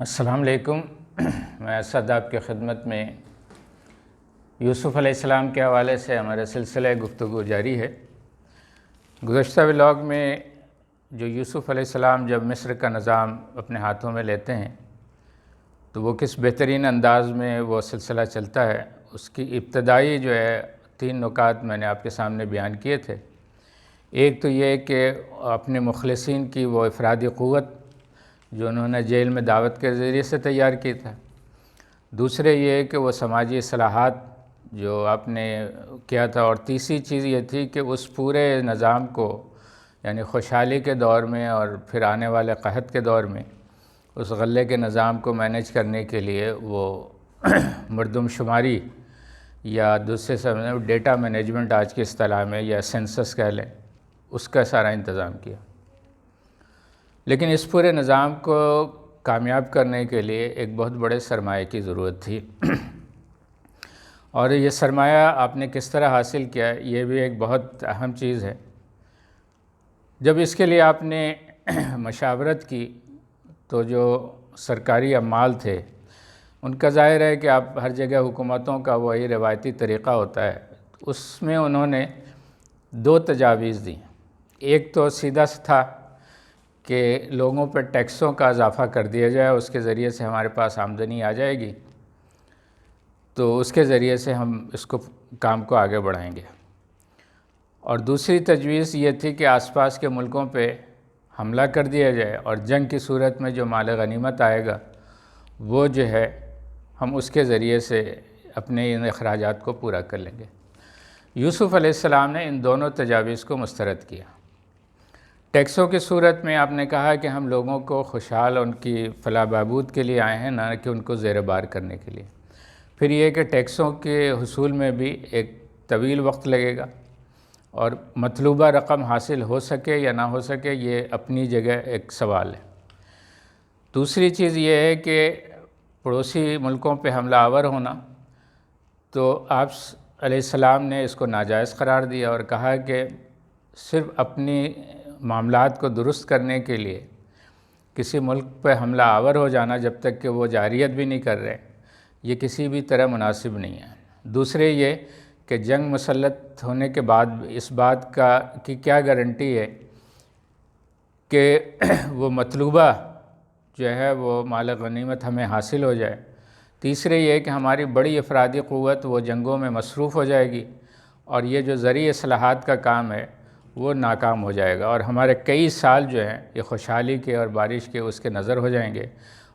السلام علیکم۔ میں اسد آپ کی خدمت میں یوسف علیہ السلام کے حوالے سے ہمارا سلسلہ گفتگو جاری ہے۔ گزشتہ ولاگ میں جو یوسف علیہ السلام جب مصر کا نظام اپنے ہاتھوں میں لیتے ہیں تو وہ کس بہترین انداز میں وہ سلسلہ چلتا ہے، اس کی ابتدائی جو ہے 3 نکات میں نے آپ کے سامنے بیان کیے تھے۔ ایک تو یہ کہ اپنے مخلصین کی وہ افرادی قوت جو انہوں نے جیل میں دعوت کے ذریعے سے تیار کی تھا، دوسرے یہ کہ وہ سماجی اصلاحات جو آپ نے کیا تھا، اور تیسری چیز یہ تھی کہ اس پورے نظام کو یعنی خوشحالی کے دور میں اور پھر آنے والے قحط کے دور میں اس غلے کے نظام کو مینیج کرنے کے لیے وہ مردم شماری یا دوسرے سے ڈیٹا مینجمنٹ آج کی اصطلاح میں یا سینسس کہہ لیں، اس کا سارا انتظام کیا۔ لیکن اس پورے نظام کو کامیاب کرنے کے لیے ایک بہت بڑے سرمایہ کی ضرورت تھی، اور یہ سرمایہ آپ نے کس طرح حاصل کیا، یہ بھی ایک بہت اہم چیز ہے۔ جب اس کے لیے آپ نے مشاورت کی تو جو سرکاری عمال تھے ان کا ظاہر ہے کہ آپ ہر جگہ حکومتوں کا وہی روایتی طریقہ ہوتا ہے، اس میں انہوں نے 2 تجاویز دیں۔ ایک تو سیدھا سا تھا کہ لوگوں پر ٹیکسوں کا اضافہ کر دیا جائے، اس کے ذریعے سے ہمارے پاس آمدنی آ جائے گی تو اس کے ذریعے سے ہم اس کام کو آگے بڑھائیں گے۔ اور دوسری تجویز یہ تھی کہ آس پاس کے ملکوں پہ حملہ کر دیا جائے اور جنگ کی صورت میں جو مال غنیمت آئے گا وہ جو ہے ہم اس کے ذریعے سے اپنے ان اخراجات کو پورا کر لیں گے۔ یوسف علیہ السلام نے ان دونوں تجاویز کو مسترد کیا۔ ٹیکسوں کی صورت میں آپ نے کہا کہ ہم لوگوں کو خوشحال ان کی فلاح بہبود کے لیے آئے ہیں، نہ کہ ان کو زیر بار کرنے کے لیے۔ پھر یہ کہ ٹیکسوں کے حصول میں بھی ایک طویل وقت لگے گا، اور مطلوبہ رقم حاصل ہو سکے یا نہ ہو سکے یہ اپنی جگہ ایک سوال ہے۔ دوسری چیز یہ ہے کہ پڑوسی ملکوں پہ حملہ آور ہونا، تو آپ علیہ السلام نے اس کو ناجائز قرار دیا اور کہا کہ صرف اپنی معاملات کو درست کرنے کے لیے کسی ملک پہ حملہ آور ہو جانا جب تک کہ وہ جارحیت بھی نہیں کر رہے، یہ کسی بھی طرح مناسب نہیں ہے۔ دوسرے یہ کہ جنگ مسلط ہونے کے بعد اس بات کی کیا گارنٹی ہے کہ وہ مطلوبہ جو ہے وہ مال غنیمت ہمیں حاصل ہو جائے۔ تیسرے یہ کہ ہماری بڑی افرادی قوت وہ جنگوں میں مصروف ہو جائے گی اور یہ جو زرعی اصلاحات کا کام ہے وہ ناکام ہو جائے گا، اور ہمارے کئی سال جو ہیں یہ خوشحالی کے اور بارش کے اس کے نظر ہو جائیں گے،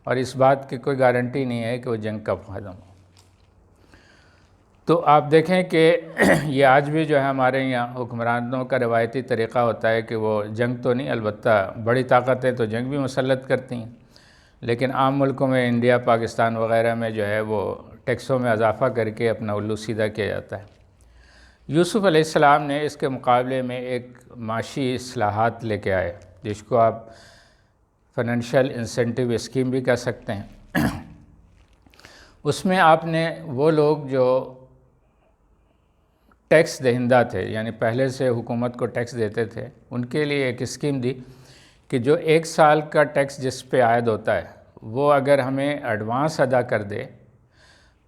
اور اس بات کی کوئی گارنٹی نہیں ہے کہ وہ جنگ کب ختم ہو۔ تو آپ دیکھیں کہ یہ آج بھی جو ہے ہمارے یہاں حکمرانوں کا روایتی طریقہ ہوتا ہے کہ وہ جنگ تو نہیں، البتہ بڑی طاقتیں تو جنگ بھی مسلط کرتی ہیں، لیکن عام ملکوں میں انڈیا، پاکستان وغیرہ میں جو ہے وہ ٹیکسوں میں اضافہ کر کے اپنا الو سیدھا کیا جاتا ہے۔ یوسف علیہ السلام نے اس کے مقابلے میں ایک معاشی اصلاحات لے کے آئے، جس کو آپ فائنینشیل انسینٹیو اسکیم بھی کہہ سکتے ہیں۔ اس میں آپ نے وہ لوگ جو ٹیکس دہندہ تھے، یعنی پہلے سے حکومت کو ٹیکس دیتے تھے، ان کے لیے ایک اسکیم دی کہ جو 1 سال کا ٹیکس جس پہ عائد ہوتا ہے وہ اگر ہمیں ایڈوانس ادا کر دے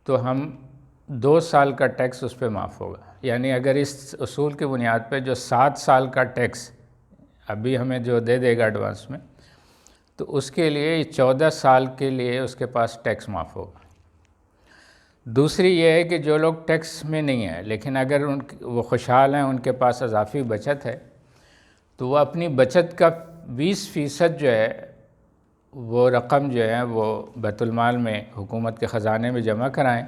تو ہم 2 سال کا ٹیکس اس پہ معاف ہوگا۔ یعنی اگر اس اصول کی بنیاد پہ جو 7 سال کا ٹیکس ابھی ہمیں جو دے دے گا ایڈوانس میں، تو اس کے لیے 14 سال کے لیے اس کے پاس ٹیکس معاف ہوگا۔ دوسری یہ ہے کہ جو لوگ ٹیکس میں نہیں ہیں لیکن اگر وہ خوشحال ہیں، ان کے پاس اضافی بچت ہے، تو وہ اپنی بچت کا 20% جو ہے وہ رقم جو ہے وہ بیت المال میں حکومت کے خزانے میں جمع کرائیں،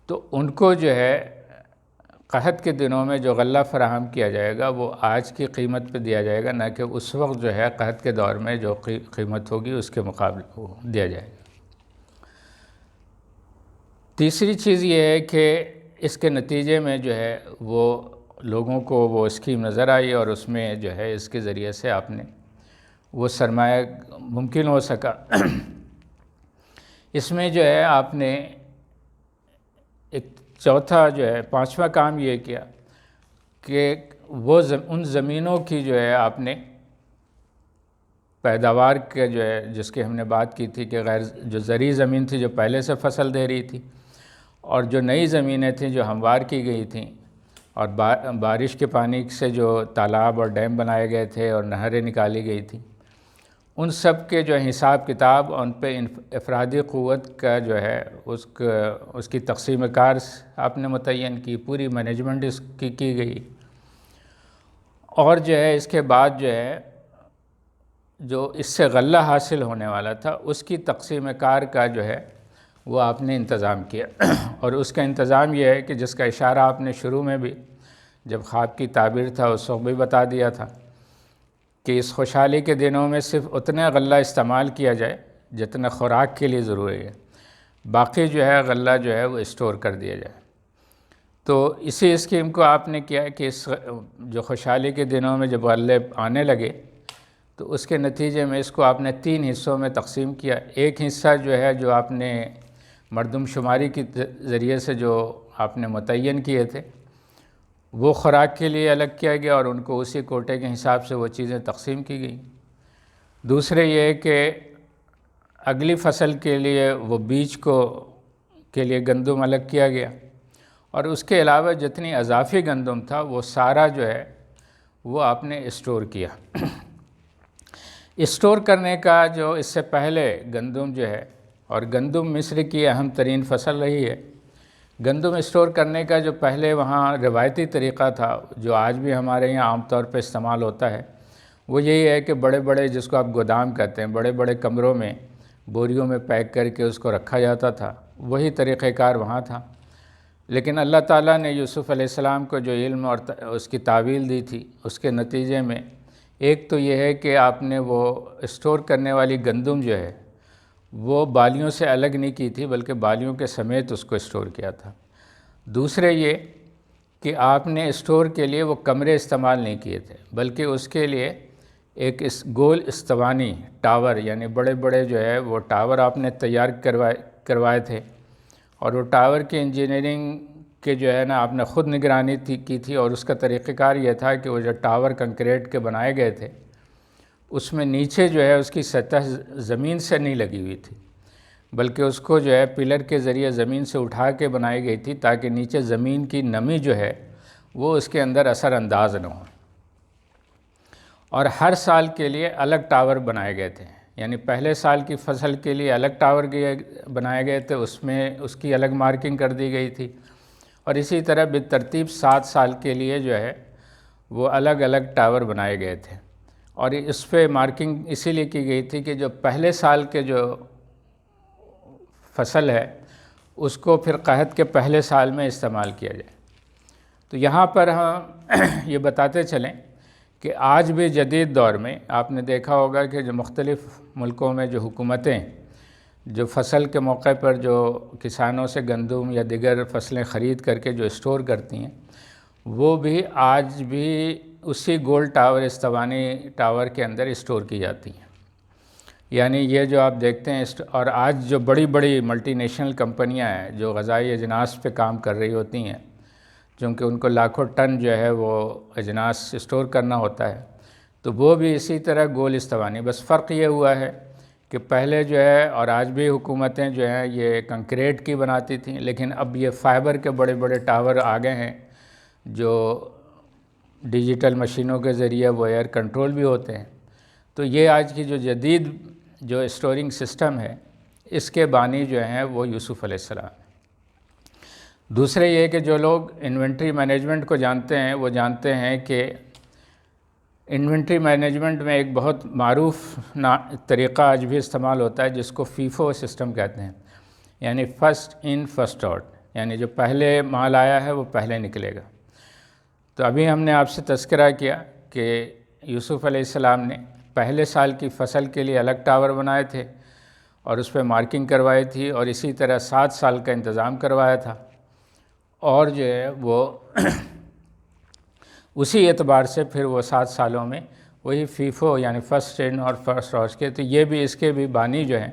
تو ان کو جو ہے قحط کے دنوں میں جو غلہ فراہم کیا جائے گا وہ آج کی قیمت پہ دیا جائے گا، نہ کہ اس وقت جو ہے قحط کے دور میں جو قیمت ہوگی اس کے مقابلے وہ دیا جائے گا۔ تیسری چیز یہ ہے کہ اس کے نتیجے میں جو ہے وہ لوگوں کو وہ اسکیم نظر آئی، اور اس میں جو ہے اس کے ذریعے سے آپ نے وہ سرمایہ ممکن ہو سکا۔ اس میں جو ہے آپ نے ایک چوتھا جو ہے 5واں کام یہ کیا کہ وہ ان زمینوں کی جو ہے آپ نے پیداوار کے جو ہے جس کی ہم نے بات کی تھی کہ جو زرعی زمین تھی جو پہلے سے فصل دے رہی تھی، اور جو نئی زمینیں تھیں جو ہموار کی گئی تھیں، اور بارش کے پانی سے جو تالاب اور ڈیم بنائے گئے تھے اور نہریں نکالی گئی تھیں، ان سب کے جو حساب کتاب ان پہ افرادی قوت کا جو ہے اس کی تقسیم کار آپ نے متعین کی، پوری مینجمنٹ اس کی گئی، اور جو ہے اس کے بعد جو ہے جو اس سے غلہ حاصل ہونے والا تھا اس کی تقسیم کار کا جو ہے وہ آپ نے انتظام کیا۔ اور اس کا انتظام یہ ہے کہ جس کا اشارہ آپ نے شروع میں بھی جب خواب کی تعبیر تھا اس وقت بھی بتا دیا تھا کہ اس خوشحالی کے دنوں میں صرف اتنا غلہ استعمال کیا جائے جتنا خوراک کے لیے ضروری ہے، باقی جو ہے غلہ جو ہے وہ اسٹور کر دیا جائے۔ تو اسی اسکیم کو آپ نے کیا کہ اس جو خوشحالی کے دنوں میں جب غلے آنے لگے تو اس کے نتیجے میں اس کو آپ نے 3 حصوں میں تقسیم کیا۔ ایک حصہ جو ہے جو آپ نے مردم شماری کے ذریعے سے جو آپ نے متعین کیے تھے وہ خوراک کے لیے الگ کیا گیا اور ان کو اسی کوٹے کے حساب سے وہ چیزیں تقسیم کی گئیں۔ دوسرے یہ کہ اگلی فصل کے لیے وہ بیج کے لیے گندم الگ کیا گیا، اور اس کے علاوہ جتنی اضافی گندم تھا وہ سارا جو ہے وہ آپ نے اسٹور کیا۔ اسٹور کرنے کا جو اس سے پہلے گندم جو ہے، اور گندم مصر کی اہم ترین فصل رہی ہے، گندم اسٹور کرنے کا جو پہلے وہاں روایتی طریقہ تھا جو آج بھی ہمارے یہاں عام طور پہ استعمال ہوتا ہے، وہ یہی ہے کہ بڑے بڑے جس کو آپ گودام کہتے ہیں، بڑے بڑے کمروں میں بوریوں میں پیک کر کے اس کو رکھا جاتا تھا، وہی طریقہ کار وہاں تھا۔ لیکن اللہ تعالیٰ نے یوسف علیہ السلام کو جو علم اور اس کی تعویل دی تھی اس کے نتیجے میں ایک تو یہ ہے کہ آپ نے وہ اسٹور کرنے والی گندم جو ہے وہ بالیوں سے الگ نہیں کی تھی بلکہ بالیوں کے سمیت اس کو اسٹور کیا تھا۔ دوسرے یہ کہ آپ نے اسٹور کے لیے وہ کمرے استعمال نہیں کیے تھے بلکہ اس کے لیے ایک گول استوانی ٹاور، یعنی بڑے بڑے جو ہے وہ ٹاور آپ نے تیار کروائے تھے، اور وہ ٹاور کی انجینئرنگ کے جو ہے نا آپ نے خود نگرانی کی تھی، اور اس کا طریقہ کار یہ تھا کہ وہ جو ٹاور کنکریٹ کے بنائے گئے تھے اس میں نیچے جو ہے اس کی سطح زمین سے نہیں لگی ہوئی تھی بلکہ اس کو جو ہے پلر کے ذریعے زمین سے اٹھا کے بنائی گئی تھی تاکہ نیچے زمین کی نمی جو ہے وہ اس کے اندر اثر انداز نہ ہو، اور ہر سال کے لیے الگ ٹاور بنائے گئے تھے، یعنی پہلے سال کی فصل کے لیے الگ ٹاور بنائے گئے تھے، اس میں اس کی الگ مارکنگ کر دی گئی تھی، اور اسی طرح بالترتیب 7 سال کے لیے جو ہے وہ الگ الگ ٹاور بنائے گئے تھے، اور اس پہ مارکنگ اسی لیے کی گئی تھی کہ جو پہلے سال کے جو فصل ہے اس کو پھر قحط کے پہلے سال میں استعمال کیا جائے۔ تو یہاں پر ہم یہ بتاتے چلیں کہ آج بھی جدید دور میں آپ نے دیکھا ہوگا کہ جو مختلف ملکوں میں جو حکومتیں جو فصل کے موقع پر جو کسانوں سے گندم یا دیگر فصلیں خرید کر کے جو اسٹور کرتی ہیں وہ بھی آج بھی اسی گول ٹاور استوانی ٹاور کے اندر اسٹور کی جاتی ہیں۔ یعنی یہ جو آپ دیکھتے ہیں اور آج جو بڑی بڑی ملٹی نیشنل کمپنیاں ہیں جو غذائی اجناس پہ کام کر رہی ہوتی ہیں، چونکہ ان کو لاکھوں ٹن جو ہے وہ اجناس اسٹور کرنا ہوتا ہے، تو وہ بھی اسی طرح گول استوانی، بس فرق یہ ہوا ہے کہ پہلے جو ہے اور آج بھی حکومتیں جو ہیں یہ کنکریٹ کی بناتی تھیں، لیکن اب یہ فائبر کے بڑے بڑے ٹاور آ گئے ہیں جو ڈیجیٹل مشینوں کے ذریعے وہ ایئر کنٹرول بھی ہوتے ہیں۔ تو یہ آج کی جو جدید جو اسٹورنگ سسٹم ہے اس کے بانی جو ہیں وہ یوسف علیہ السلام۔ دوسرے یہ کہ جو لوگ انوینٹری مینجمنٹ کو جانتے ہیں وہ جانتے ہیں کہ انوینٹری مینجمنٹ میں ایک بہت معروف طریقہ آج بھی استعمال ہوتا ہے جس کو فیفو سسٹم کہتے ہیں، یعنی فرسٹ ان فرسٹ آؤٹ، یعنی جو پہلے مال آیا ہے وہ پہلے نکلے گا۔ تو ابھی ہم نے آپ سے تذکرہ کیا کہ یوسف علیہ السلام نے پہلے سال کی فصل کے لیے الگ ٹاور بنائے تھے اور اس پہ مارکنگ کروائی تھی، اور اسی طرح 7 سال کا انتظام کروایا تھا، اور جو ہے وہ اسی اعتبار سے پھر وہ 7 سالوں میں وہی فیفو یعنی فرسٹ ان اور فرسٹ آؤٹ کے، تو یہ بھی اس کے بھی بانی جو ہیں